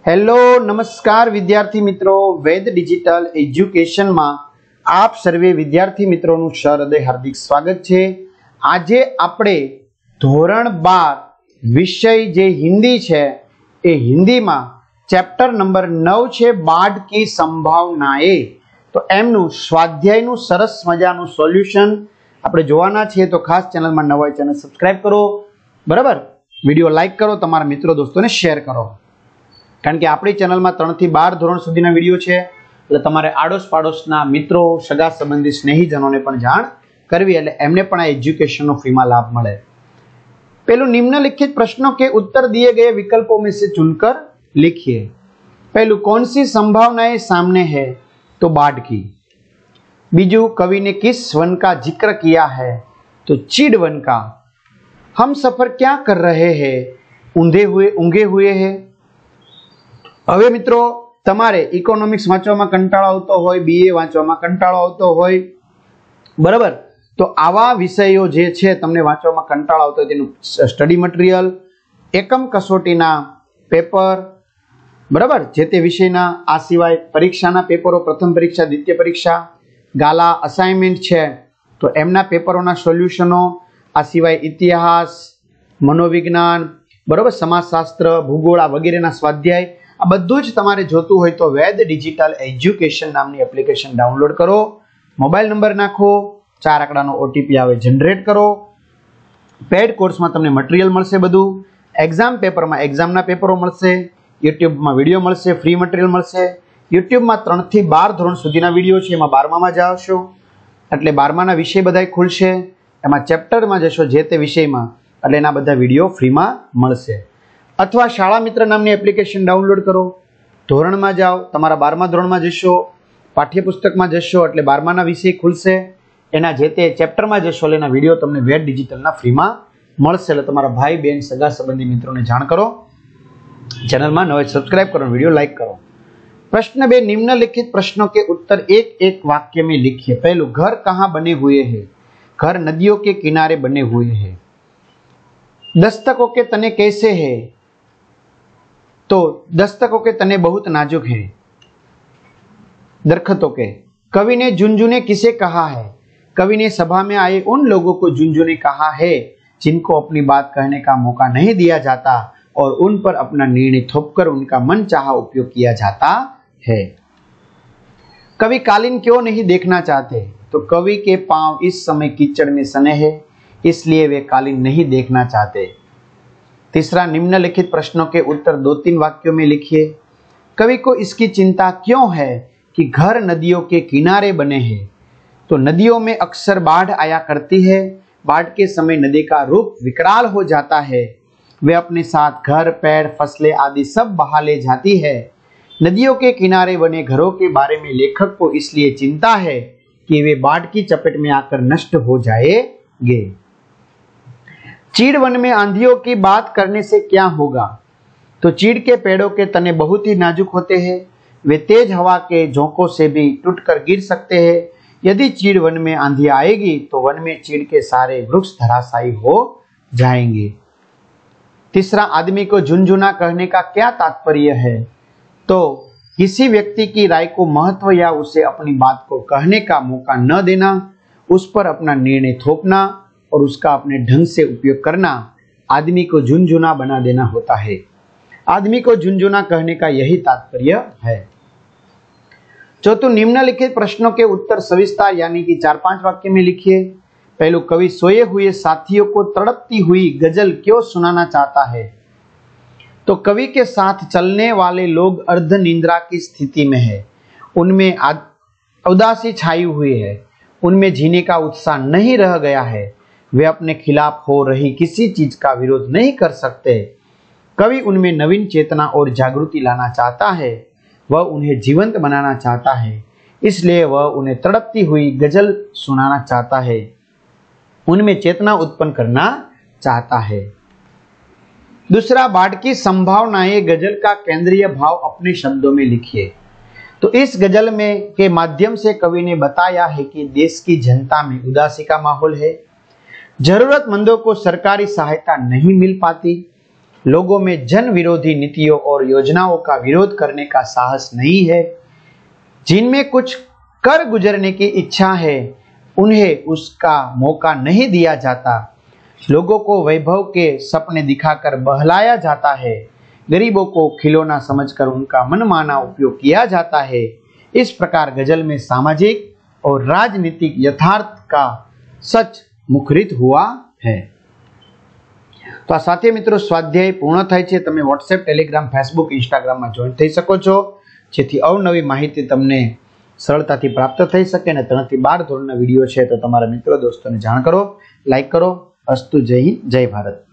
Hello नमस्कार विद्यार्थी मित्रों, वेद डिजिटल एज्युकेशन में आप सर्वे विद्यार्थी मित्रों सहृदय हार्दिक स्वागत है। आज आपणे धोरण 12 विषय जे हिंदी है ए हिंदी में चैप्टर नंबर 9 है बाढ़ की संभावनाएं। तो एमनु स्वाध्यायनु सरस मजानु सोल्यूशन આપણે જોવાના છે। तो खास चैनल में नवा चैनल सब्सक्राइब करो, बराबर। वीडियो लाइक करो, तमारा मित्रों दोस्तों ने शेर करो, कारण के आपणी चैनल में 3 થી 12 ધોરણ સુધીના વિડિયો છે, એટલે તમારે આડોશ પાડોશના મિત્રો, સગા સંબંધી, સ્નેહીજનોને પણ જાણ કરવી, એટલે એમને પણ આ એજ્યુકેશનનો ફ્રીમાં લાભ મળે। पहलू निम्नलिखित प्रश्नों के उत्तर दिए गए विकल्पों में से चुनकर लिखिए। पहलू कौन सी संभावनाएं सामने है, तो बाढ़ की। बीजू कवि ने किस वन का जिक्र किया है, तो चीड़ वन का। हम सफर क्या कर रहे हैं, ऊंघे हुए हैं। हवे मित्रों तमारे इकोनॉमिक्स वांचवामां कंटाळो आवतो होय, बीए वांचवामां कंटाळो आवतो होय, बराबर। तो आवा विषयो जे छे तमने वांचवामां कंटाळो आवतो होय तेनुं स्टडी मटीरियल, एकम कसोटीना पेपर, बराबर, जे ते विषयना। आ सिवाय परीक्षाना पेपरो, प्रथम परीक्षा, द्वितीय परीक्षा, गाला असाइनमेंट छे तो एमना पेपरोना सोल्यूशनो। आ सिवाय इतिहास, मनोविज्ञान, बराबर, समाजशास्त्र, भूगोळ वगैरेना स्वाध्याय आ बधुं ज तमारे जोतुं होय तो वेद डिजिटल एज्युकेशन नामनी एप्लिकेशन डाउनलॉड करो, मोबाइल नंबर नाखो, 4 आंकड़ानो ओटीपी आवे जनरेट करो। पेड कोर्स में तमने मटीरियल मळशे बधुं। एक्जाम पेपर में एक्जामना पेपरो मळशे, यूट्यूब में विडियो मळशे, फ्री मटीरियल मळशे। यूट्यूब में 3 થી 12 ધોરણ सुधीना विडियो छे, एमां 12मा में जाशो एटले 12माना विषय बधाय खुलशे, एमां चेप्टर में जशो जे ते विषयमां एटले एना बधा विडियो फ्री में मळशे। अथवा शाळा मित्र नामनी एप्लिकेशन डाउनलॉड करो, धोरण में जाओ, तमारा 12मा धोरण में जशो, पाठ्यपुस्तक में जशो एटले 12माना विषय खुलशे, एना जे ते चेप्टर में जशो एना विडियो तमने वेद डिजिटलना फ्री में मळशे। એટલે તમારા ભાઈ બહેન સગા સંબંધી મિત્રોને જાણ કરો, ચેનલમાં નવા સબસ્ક્રાઇબ કરો, વિડિયો લાઈક કરો। प्रश्न 2, निम्नलिखित प्रश्नों के उत्तर एक एक वाक्य में लिखिए। पहलू, घर कहाँ बने हुए हैं, घर नदियों के किनारे बने हुए हैं। दस्तकों के तने कैसे है, तो दस्तकों के तने बहुत नाजुक है। दरख्तों के। कवि ने झुनझुने किसे कहा है, कवि ने सभा में आए उन लोगों को झुनझुने कहा है जिनको अपनी बात कहने का मौका नहीं दिया जाता और उन पर अपना निर्णय थोपकर उनका मनचाहा उपयोग किया जाता है। कवि कालीन क्यों नहीं देखना चाहते, तो कवि के पांव इस समय कीचड़ में सने हैं, इसलिए वे कालीन नहीं देखना चाहते। तीसरा, निम्नलिखित प्रश्नों के उत्तर 2-3 वाक्यों में लिखिए। कवि को इसकी चिंता क्यों है कि घर नदियों के किनारे बने हैं, तो नदियों में अक्सर बाढ़ आया करती है। बाढ़ के समय नदी का रूप विकराल हो जाता है, वे अपने साथ घर, पेड़, फसलें आदि सब बहा ले जाती है। नदियों के किनारे बने घरों के बारे में लेखक को इसलिए चिंता है कि वे बाढ़ की चपेट में आकर नष्ट हो जाएंगे। चीड़ वन में आंधियों की बात करने से क्या होगा, तो चीड़ के पेड़ों के तने बहुत ही नाजुक होते हैं, वे तेज हवा के झोंकों से भी टूटकर गिर सकते हैं। यदि चीड़ वन में आंधी आएगी तो वन में चीड़ के सारे वृक्ष धराशायी हो जाएंगे। तीसरा, आदमी को झुनझुना कहने का क्या तात्पर्य है, तो किसी व्यक्ति की राय को महत्व या उसे अपनी बात को कहने का मौका न देना, उस पर अपना निर्णय थोपना और उसका अपने ढंग से उपयोग करना आदमी को झुनझुना बना देना होता है। आदमी को झुनझुना कहने का यही तात्पर्य है। चौथुं, निम्नलिखित प्रश्नों के उत्तर सविस्तार यानी कि 4-5 वाक्य में लिखिए। पहलू, कवि सोए हुए साथियों को तड़पती हुई गजल क्यों सुनाना चाहता है, तो कवि के साथ चलने वाले लोग अर्ध निंद्रा की स्थिति में है, उनमें उदासी छाई हुई है, उनमें जीने का उत्साह नहीं रह गया है, वे अपने खिलाफ हो रही किसी चीज का विरोध नहीं कर सकते। कवि उनमें नवीन चेतना और जागृति लाना चाहता है, वह उन्हें जीवंत बनाना चाहता है, इसलिए वह उन्हें तड़पती हुई गजल सुनाना चाहता है, उनमें चेतना उत्पन्न करना चाहता है। दूसरा, बाढ़ की संभावनाएं गजल का केंद्रीय भाव अपने शब्दों में लिखिए। तो इस गजल में के माध्यम से कवि ने बताया है कि देश की जनता में उदासी का माहौल है, जरूरतमंदों को सरकारी सहायता नहीं मिल पाती, लोगों में जन विरोधी नीतियों और योजनाओं का विरोध करने का साहस नहीं है। जिनमें कुछ कर गुजरने की इच्छा है उन्हें उसका मौका नहीं दिया जाता। लोगों को वैभव के सपने दिखाकर बहलाया जाता है। गरीबों को खिलौना समझकर उनका मनमाना उपयोग किया जाता है। इस प्रकार गजल में सामाजिक और राजनीतिक यथार्थ का सच मुखरित हुआ है। तो आ साथे मित्रों स्वाध्याय पूर्ण थाय छे। तमे व्हाट्सएप, टेलिग्राम, फेसबुक, इंस्टाग्राम में जॉइन थई सको छो, जेथी अवनवी माहिती तमने सरलताथी प्राप्त थई सके। ने 3 થી 12 ધોરણના વિડિયો છે તો તમારા મિત્રો દોસ્તોને જાણ કરો, લાઈક કરો। અસ્તુ, જય હિન્દ, જય ભારત।